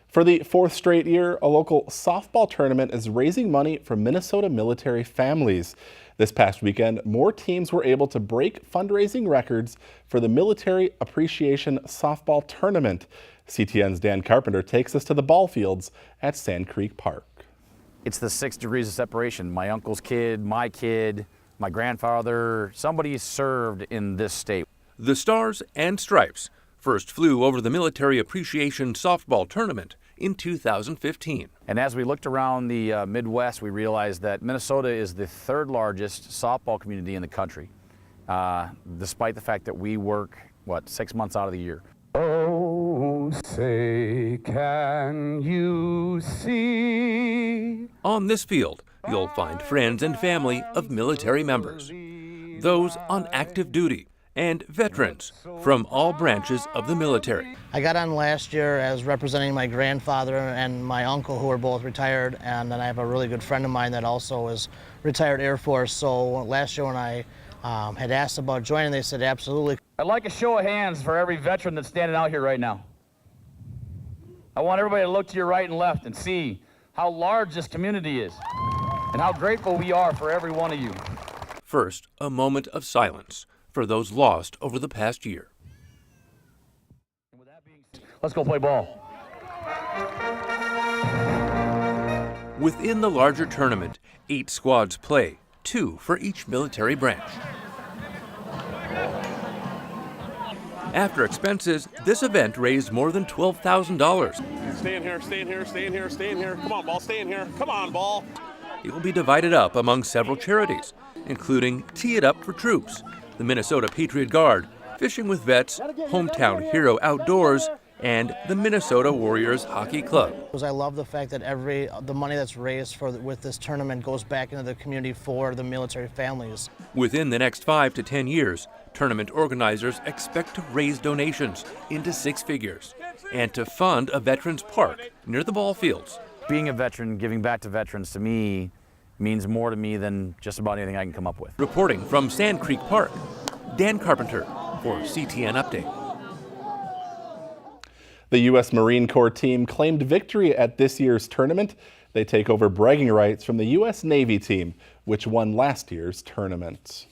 For the fourth straight year, a local softball tournament is raising money for Minnesota military families. This past weekend, more teams were able to break fundraising records for the Military Appreciation Softball Tournament. CTN's Dan Carpenter takes us to the ball fields at Sand Creek Park. It's the 6 degrees of separation. My uncle's kid, my grandfather, somebody served in this state. The Stars and Stripes first flew over the Military Appreciation Softball Tournament in 2015. And as we looked around the Midwest, we realized that Minnesota is the 3rd largest softball community in the country, despite the fact that we work, 6 months out of the year. Oh, say, can you see? On this field, you'll find friends and family of military members, those on active duty, and veterans from all branches of the military. I got on last year as representing my grandfather and my uncle, who are both retired, and then I have a really good friend of mine that also is retired Air Force. So last year when I had asked about joining, they said absolutely. I'd like a show of hands for every veteran that's standing out here right now. I want everybody to look to your right and left and see how large this community is and how grateful we are for every one of you. First, a moment of silence for those lost over the past year. Let's go play ball. Within the larger tournament, 8 squads play, 2 for each military branch. After expenses, this event raised more than $12,000. Stay in here, stay in here, stay in here, stay in here. Come on, ball, stay in here. Come on, ball. It will be divided up among several charities, including Tee It Up for Troops, the Minnesota Patriot Guard, Fishing with Vets, Hometown Hero Outdoors, and the Minnesota Warriors Hockey Club. I love the fact that the money that's raised with this tournament goes back into the community for the military families. Within the next 5 to 10 years, tournament organizers expect to raise donations into 6 figures and to fund a veterans park near the ball fields. Being a veteran, giving back to veterans, to me, means more to me than just about anything I can come up with. Reporting from Sand Creek Park, Dan Carpenter for CTN Update. The U.S. Marine Corps team claimed victory at this year's tournament. They take over bragging rights from the U.S. Navy team, which won last year's tournament.